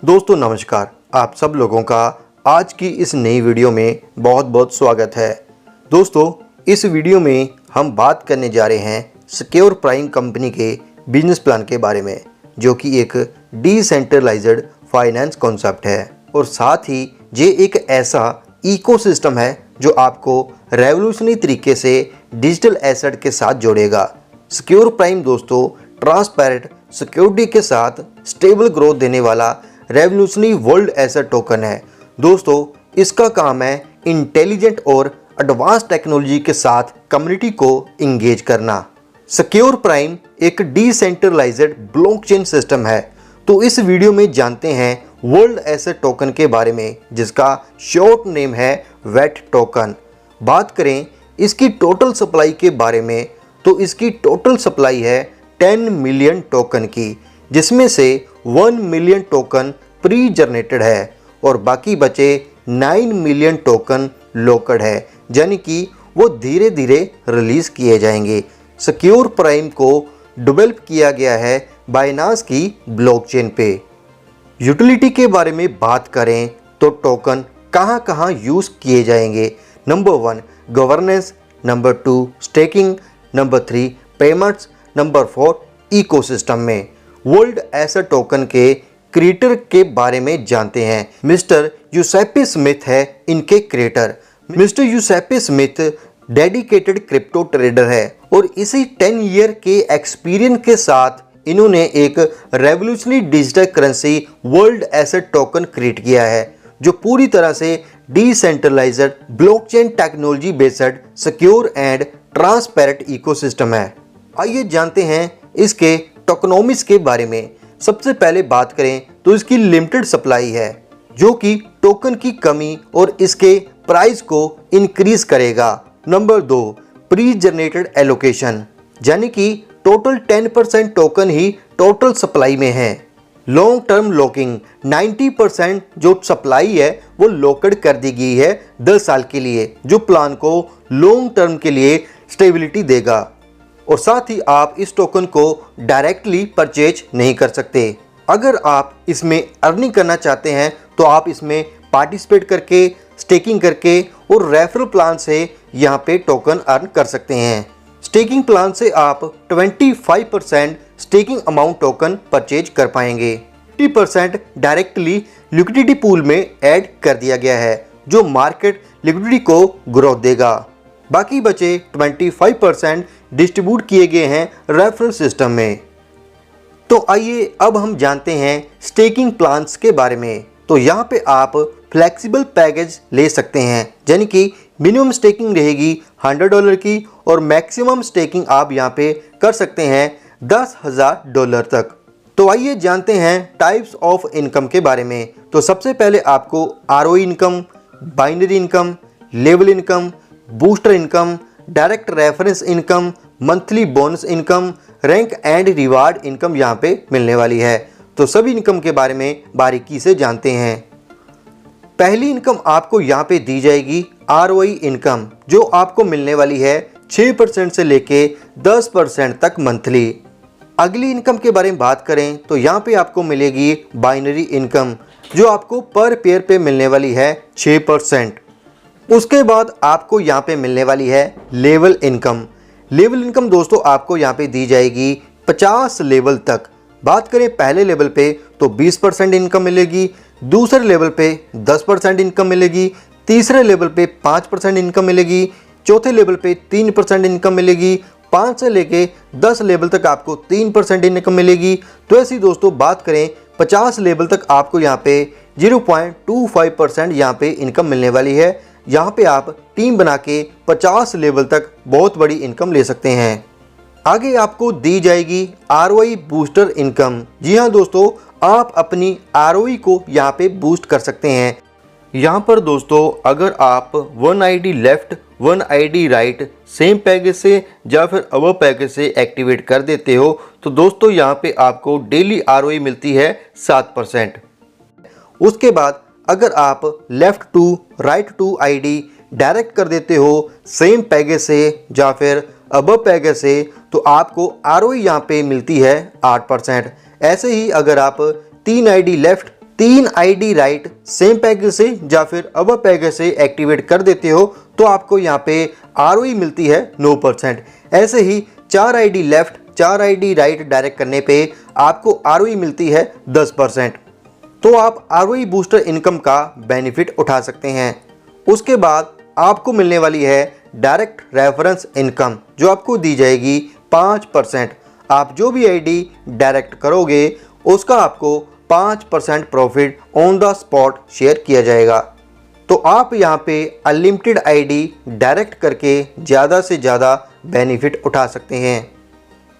दोस्तों नमस्कार, आप सब लोगों का आज की इस नई वीडियो में बहुत बहुत स्वागत है। दोस्तों इस वीडियो में हम बात करने जा रहे हैं सिक्योर प्राइम कंपनी के बिजनेस प्लान के बारे में, जो कि एक डिसेंट्रलाइज्ड फाइनेंस कॉन्सेप्ट है और साथ ही ये एक ऐसा इकोसिस्टम है जो आपको रेवोल्यूशनरी तरीके से डिजिटल एसेट के साथ जोड़ेगा। सिक्योर प्राइम दोस्तों ट्रांसपेरेंट सिक्योरिटी के साथ स्टेबल ग्रोथ देने वाला रेवोल्यूशनरी वर्ल्ड एसेट टोकन है। दोस्तों इसका काम है इंटेलिजेंट और एडवांस टेक्नोलॉजी के साथ कम्युनिटी को इंगेज करना। सिक्योर प्राइम एक डिसेंट्रलाइज्ड ब्लॉकचेन सिस्टम है। तो इस वीडियो में जानते हैं वर्ल्ड एसेट टोकन के बारे में, जिसका शॉर्ट नेम है वेट टोकन। बात करें इसकी टोटल सप्लाई के बारे में, तो इसकी टोटल सप्लाई है 10 मिलियन टोकन की, जिसमें से 1 मिलियन टोकन प्री जनरेटेड है और बाकी बचे 9 मिलियन टोकन लॉक्ड है, यानी कि वो धीरे धीरे रिलीज किए जाएंगे। सिक्योर प्राइम को डेवलप किया गया है बाइनांस की ब्लॉकचेन पे। यूटिलिटी के बारे में बात करें तो टोकन कहाँ कहाँ यूज़ किए जाएंगे। Number 1 governance, number 2 staking, number 3 payments, number 4 ecosystem में। वर्ल्ड एसेट टोकन के क्रिएटर के बारे में जानते हैं। मिस्टर यूसेपे स्मिथ है इनके creator. Mister Giuseppe Smith dedicated crypto trader है और इसी 10 ईयर के एक्सपीरियंस के साथ इन्होंने एक revolutionary digital currency world asset token create किया है, जो पूरी तरह से decentralised blockchain technology based secure and transparent ecosystem है। आइए जानते हैं इसके टोकनोमिक्स के बारे में। सबसे पहले बात करें तो इसकी लिमिटेड सप्लाई है, जो कि टोकन की कमी और इसके प्राइस को इंक्रीज करेगा। नंबर 2 प्री जनरेटेड एलोकेशन, यानी कि टोटल 10% टोकन ही टोटल सप्लाई में है। लॉन्ग टर्म लॉकिंग, 90% जो सप्लाई है वो लॉक्ड कर दी गई है 10 साल के लिए, जो प्लान को लॉन्ग टर्म के लिए स्टेबिलिटी देगा। और साथ ही आप इस टोकन को डायरेक्टली परचेज नहीं कर सकते। अगर आप इसमें अर्निंग करना चाहते हैं तो आप इसमें पार्टिसिपेट करके, स्टेकिंग करके और रेफरल प्लान से यहाँ पे टोकन अर्न कर सकते हैं। स्टेकिंग प्लान से आप 25% स्टेकिंग अमाउंट टोकन परचेज कर पाएंगे। 50% डायरेक्टली लिक्विडिटी पूल में ऐड कर दिया गया है, जो मार्केट लिक्विडिटी को ग्रोथ देगा। बाकी बचे 25% डिस्ट्रीब्यूट किए गए हैं रेफरल सिस्टम में। तो आइए अब हम जानते हैं स्टेकिंग प्लान्स के बारे में। तो यहाँ पे आप फ्लेक्सिबल पैकेज ले सकते हैं, यानी कि मिनिमम स्टेकिंग रहेगी $100 की और मैक्सिमम स्टेकिंग आप यहाँ पे कर सकते हैं $10,000 तक। तो आइए जानते हैं टाइप्स ऑफ इनकम के बारे में। तो सबसे पहले आपको ROI income, binary income, level income, booster income, direct reference income, monthly bonus income, rank and reward income यहाँ पे मिलने वाली है। तो सभी इनकम के बारे में बारीकी से जानते हैं। पहली इनकम आपको यहाँ पे दी जाएगी ROI इनकम, जो आपको मिलने वाली है 6% से लेके 10% तक मंथली। अगली इनकम के बारे में बात करें तो यहाँ पे आपको मिलेगी बाइनरी इनकम, जो आपको पर पेयर पे मिलने वाली है 6%। उसके बाद आपको यहाँ पे मिलने वाली है लेवल इनकम। लेवल इनकम दोस्तों आपको यहाँ पे दी जाएगी 50 लेवल तक। बात करें पहले लेवल पे तो 20% इनकम मिलेगी, दूसरे लेवल पे 10% इनकम मिलेगी, तीसरे लेवल पे 5% इनकम मिलेगी, चौथे लेवल पे 3% इनकम मिलेगी, 5 से लेके 10 लेवल तक आपको 3% इनकम मिलेगी। तो ऐसी दोस्तों बात करें 50 लेवल तक आपको यहाँ पे 0.25% यहाँ पे इनकम मिलने वाली है। यहाँ पे आप टीम बना के 50 लेवल तक बहुत बड़ी इनकम ले सकते हैं। आगे आपको दी जाएगी ROI बूस्टर इनकम। जी हाँ दोस्तों, आप अपनी ROI को यहाँ पे बूस्ट कर सकते हैं। यहाँ पर दोस्तों अगर आप 1 ID left 1 ID right same package से या फिर अवर पैकेज से एक्टिवेट कर देते हो तो दोस्तों यहाँ पे आपको डेली ROI मिलती है 7%। उसके बाद अगर आप left to right to ID direct कर देते हो सेम पैकेज से या फिर अबव पैकेज से तो आपको ROI यहाँ पे मिलती है 8%। ऐसे ही अगर आप 3 ID left 3 ID right same package से या फिर अब पैकेज से एक्टिवेट कर देते हो तो आपको यहाँ पे आरओई मिलती है 9%। ऐसे ही 4 ID left 4 ID right direct करने पे आपको आरओई मिलती है 10%। तो आप आरओई बूस्टर इनकम का बेनिफिट उठा सकते हैं। उसके बाद आपको मिलने वाली है डायरेक्ट रेफरेंस इनकम जो आपको दी जाएगी 5%। आप जो भी आईडी डायरेक्ट करोगे उसका आपको 5% profit on the spot share किया जाएगा। तो आप यहाँ पे अनलिमिटेड आईडी डायरेक्ट करके ज़्यादा से ज़्यादा बेनिफिट उठा सकते हैं।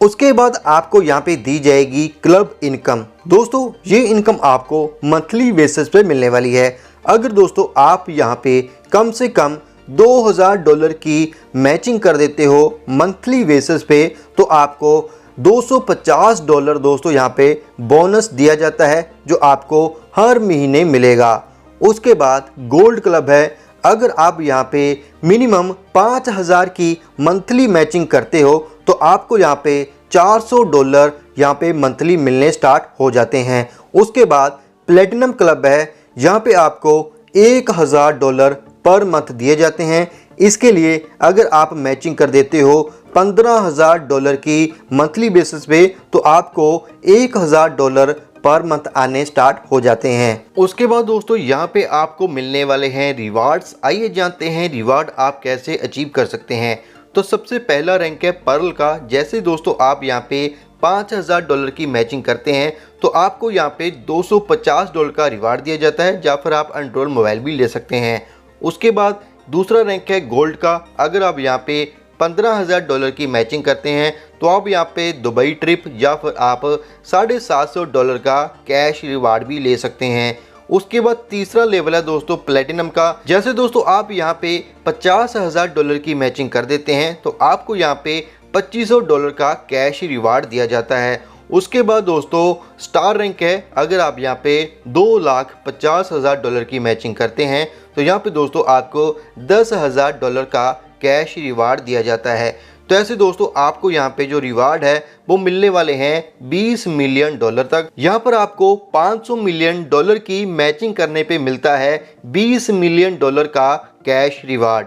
उसके बाद आपको यहाँ पे दी जाएगी क्लब इनकम। दोस्तों ये इनकम आपको मंथली बेसिस पे मिलने वाली है। अगर दोस्तों आप यहाँ पे कम से कम $2000 की मैचिंग कर देते हो मंथली बेसिस पे तो आपको $250 दोस्तों यहाँ पे बोनस दिया जाता है जो आपको हर महीने मिलेगा। उसके बाद गोल्ड क्लब है। अगर आप यहाँ पे मिनिमम 5000 की मंथली मैचिंग करते हो तो आपको यहाँ पे $400 यहाँ पे मंथली मिलने स्टार्ट हो जाते हैं। उसके बाद प्लेटिनम क्लब है। यहाँ पे आपको $1000 पर मंथ दिए जाते हैं। इसके लिए अगर आप मैचिंग कर देते हो $15000 की मंथली बेसिस पे तो आपको $1000 पर मंथ आने स्टार्ट हो जाते हैं। उसके बाद दोस्तों यहाँ पे आपको मिलने वाले हैं रिवार्ड्स। आइए जानते हैं रिवार्ड आप कैसे अचीव कर सकते हैं। तो सबसे पहला रैंक है पर्ल का। जैसे दोस्तों आप यहाँ पे $5000 की मैचिंग करते हैं तो आपको यहाँ पे $250 का रिवार्ड दिया जाता है या फिर आप एंड्रॉयड मोबाइल भी ले सकते हैं। उसके बाद दूसरा रैंक है गोल्ड का। अगर आप यहाँ पे $15000 की मैचिंग करते हैं तो आप यहाँ पे दुबई ट्रिप या फिर आप $750 का कैश रिवार्ड भी ले सकते हैं। उसके बाद तीसरा लेवल है दोस्तों प्लेटिनम का। जैसे दोस्तों आप यहाँ पे $50000 की मैचिंग कर देते हैं तो आपको यहाँ पे $2500 का कैश रिवार्ड दिया जाता है। उसके बाद दोस्तों स्टार रैंक है। अगर आप यहाँ पे $2,50,000 की मैचिंग करते हैं तो यहाँ पे दोस्तों आपको $10,000 का कैश रिवार्ड दिया जाता है। तो ऐसे दोस्तों आपको यहाँ पे जो रिवार्ड है वो मिलने वाले हैं $20 मिलियन तक। यहाँ पर आपको $500 मिलियन की मैचिंग करने पे मिलता है $20 मिलियन का कैश रिवार्ड।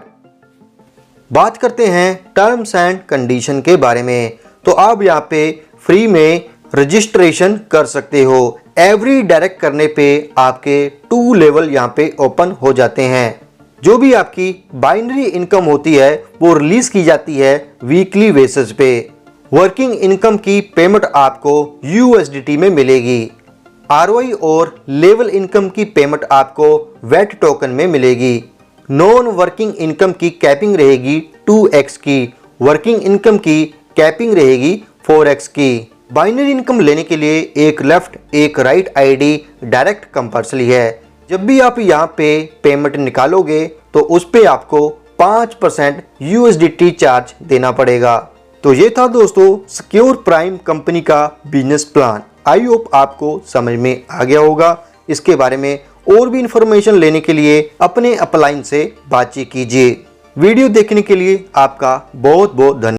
बात करते हैं टर्म्स एंड कंडीशन के बारे में। तो आप यहाँ पे फ्री में रजिस्ट्रेशन कर सकते हो। एवरी डायरेक्ट करने पे आपके 2 लेवल यहाँ पे ओपन हो जाते हैं। जो भी आपकी बाइनरी इनकम होती है वो रिलीज की जाती है वीकली बेसिस पे। वर्किंग इनकम की पेमेंट आपको USDT में मिलेगी। ROI और लेवल इनकम की पेमेंट आपको वेट टोकन में मिलेगी। नॉन वर्किंग इनकम की कैपिंग रहेगी 2x की। वर्किंग इनकम की कैपिंग रहेगी 4x की। बाइनरी इनकम लेने के लिए एक लेफ्ट एक राइट आईडी डायरेक्ट कंपल्सरी है। जब भी आप यहाँ पे पेमेंट निकालोगे तो उस पे आपको 5% USDT चार्ज देना पड़ेगा। तो ये था दोस्तों सिक्योर प्राइम कंपनी का बिजनेस प्लान। आई होप आपको समझ में आ गया होगा। इसके बारे में और भी इंफॉर्मेशन लेने के लिए अपने अपलाइन से बातचीत कीजिए। वीडियो देखने के लिए आपका बहुत बहुत धन्यवाद।